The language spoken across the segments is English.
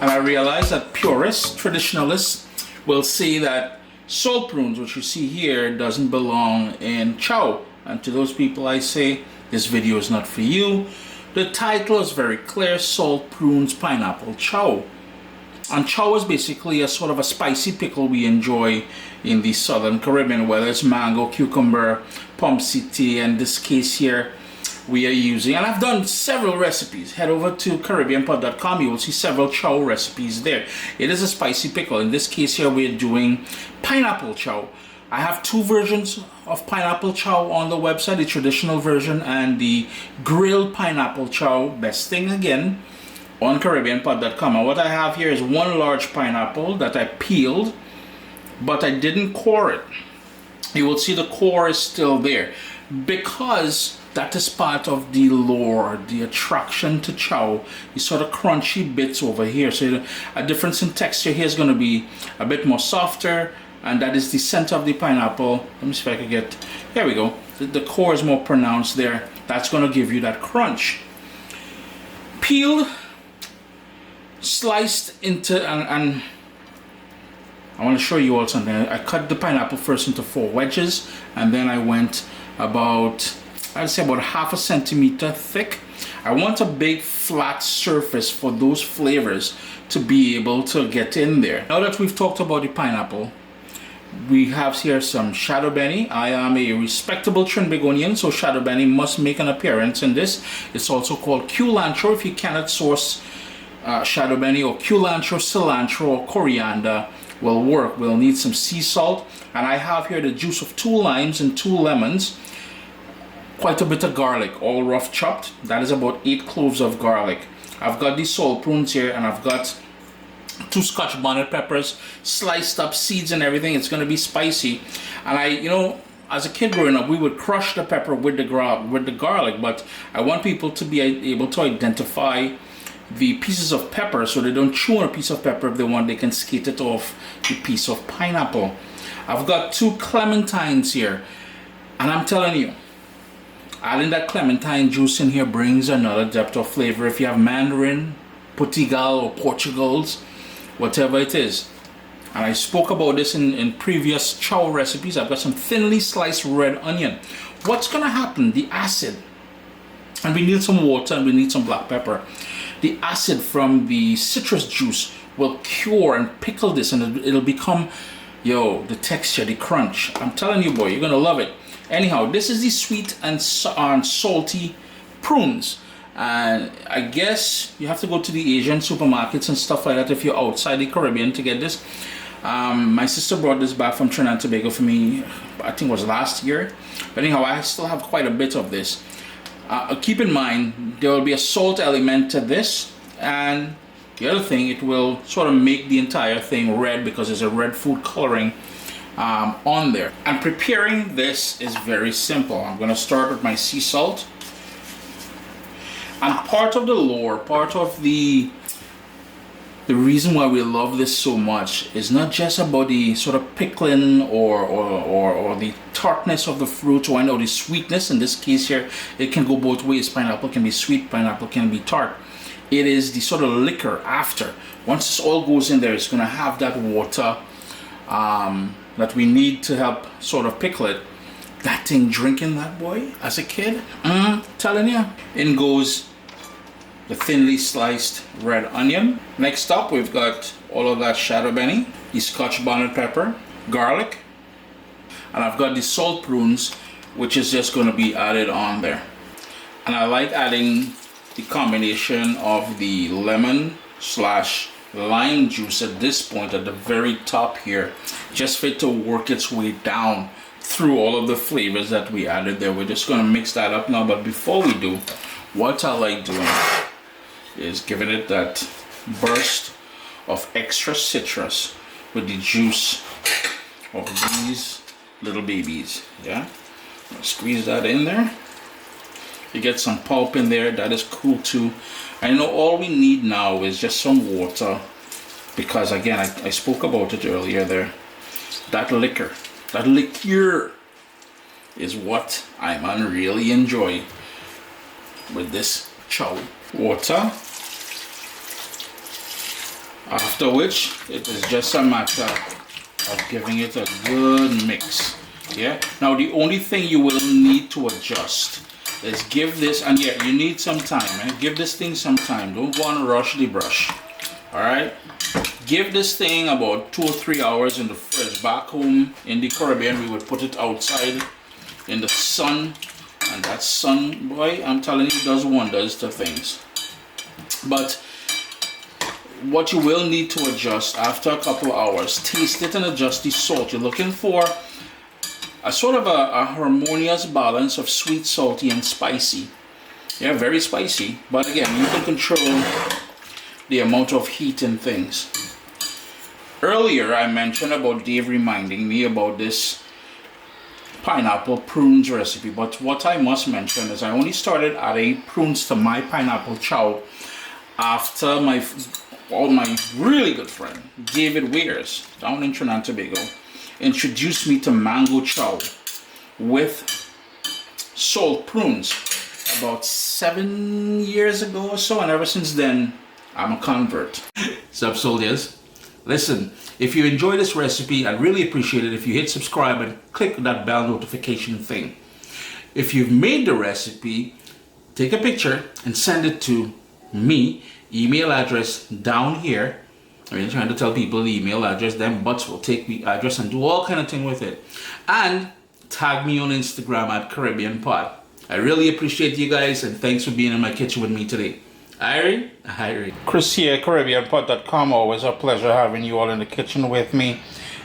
And I realize that purists, traditionalists, will say that salt prunes, which you see here, doesn't belong in chow. And to those people I say, this video is not for you. The title is very clear: salt prunes pineapple chow. And chow is basically a sort of a spicy pickle we enjoy in the Southern Caribbean, whether it's mango, cucumber, pomsiti, and this case here we are using. And I've done several recipes. Head over to CaribbeanPod.com. You will see several chow recipes there. It is a spicy pickle. In this case here, we're doing pineapple chow. I have two versions of pineapple chow on the website, the traditional version and the grilled pineapple chow. Best thing again on CaribbeanPod.com. And what I have here is one large pineapple that I peeled, but I didn't core it. You will see the core is still there because that is part of the lure, the attraction to chow. These sort of crunchy bits over here. So a difference in texture here is going to be a bit more softer, and that is the center of the pineapple. Let me see if I can get, there we go. The core is more pronounced there. That's going to give you that crunch. Peeled, sliced into, and I want to show you all something. I cut the pineapple first into 4 wedges, and then I went about, I'd say about ½ a centimeter thick. I want a big flat surface for those flavors to be able to get in there. Now that we've talked about the pineapple, we have here some shadow benny. I am a respectable Trinbagonian, so shadow benny must make an appearance in this. It's also called culantro if you cannot source shadow benny, or culantro, cilantro, or coriander will work. We'll need some sea salt, and I have here the juice of 2 limes and 2 lemons, quite a bit of garlic, all rough chopped. That is about 8 cloves of garlic. I've got these salt prunes here, and I've got 2 Scotch bonnet peppers, sliced up, seeds and everything. It's going to be spicy. And I, you know, as a kid growing up, we would crush the pepper with the garlic, but I want people to be able to identify the pieces of pepper so they don't chew on a piece of pepper. If they want, they can skate it off the piece of pineapple. I've got 2 clementines here, and I'm telling you, adding that clementine juice in here brings another depth of flavor. If you have Mandarin, Portugal, or Portugals, whatever it is. And I spoke about this in previous chow recipes. I've got some thinly sliced red onion. What's going to happen? The acid, and we need some water, and we need some black pepper. The acid from the citrus juice will cure and pickle this, and it'll become, the texture, the crunch. I'm telling you, boy, you're going to love it. Anyhow, this is the sweet and salty prunes. And I guess you have to go to the Asian supermarkets and stuff like that if you're outside the Caribbean to get this. My sister brought this back from Trinidad and Tobago for me, I think it was last year. But anyhow, I still have quite a bit of this. Keep in mind, there will be a salt element to this. And the other thing, it will sort of make the entire thing red because there's a red food coloring on there. And preparing this is very simple. I'm going to start with my sea salt. And part of the lore, part of the reason why we love this so much is not just about the sort of pickling or the tartness of the fruit, or I know the sweetness. In this case here, it can go both ways. Pineapple can be sweet, pineapple can be tart. It is the sort of liquor after. Once this all goes in there, it's going to have that water that we need to help sort of pickle it. That thing drinking that boy as a kid, telling you. In goes the thinly sliced red onion. Next up, we've got all of that shadow benny, the Scotch bonnet pepper, garlic, and I've got the salt prunes, which is just going to be added on there. And I like adding the combination of the lemon / lime juice at this point at the very top here, just for it to work its way down through all of the flavors that we added there. We're just going to mix that up now, but before we do, what I like doing is giving it that burst of extra citrus with the juice of these little babies. Yeah, squeeze that in there. You get some pulp in there, that is cool too. I know all we need now is just some water, because again, I spoke about it earlier there. That liquor is what I'm really enjoying with this chow. Water, After which, it is just a matter of giving it a good mix. Yeah. Now the only thing you will need to adjust is give this, and yeah, you need some time, and give this thing some time. Don't go and rush the brush. All right. Give this thing about 2 or 3 hours in the fridge. Back home in the Caribbean, we would put it outside in the sun, and that sun, boy, I'm telling you, does wonders to things. But what you will need to adjust after a couple of hours, taste it and adjust the salt. You're looking for a sort of a harmonious balance of sweet, salty, and spicy. Yeah, very spicy, but again, you can control the amount of heat and things. Earlier, I mentioned about Dave reminding me about this pineapple prunes recipe, but what I must mention is I only started adding prunes to my pineapple chow after my really good friend David Wears down in Trinidad and Tobago introduced me to mango chow with salt prunes about 7 years ago or so, and ever since then I'm a convert. Sup soldiers, listen, if you enjoy this recipe, I'd really appreciate it if you hit subscribe and click that bell notification thing. If you've made the recipe, take a picture and send it to me. Email address down here. I mean, trying to tell people the email address, them butts will take the address and do all kind of thing with it. And tag me on Instagram at Caribbean Pot. I really appreciate you guys, and thanks for being in my kitchen with me today. Irie. Chris here, CaribbeanPot.com. Always a pleasure having you all in the kitchen with me.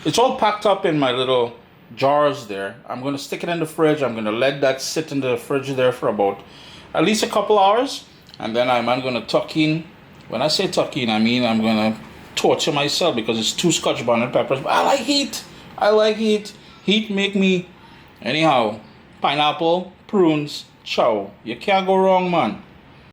It's all packed up in my little jars there. I'm going to stick it in the fridge. I'm going to let that sit in the fridge there for about at least a couple hours. And then I'm going to tuck in. When I say tuck in, I mean I'm going to torture myself because it's 2 Scotch bonnet peppers. But I like heat. Heat make me. Anyhow, pineapple, prunes, chow. You can't go wrong, man.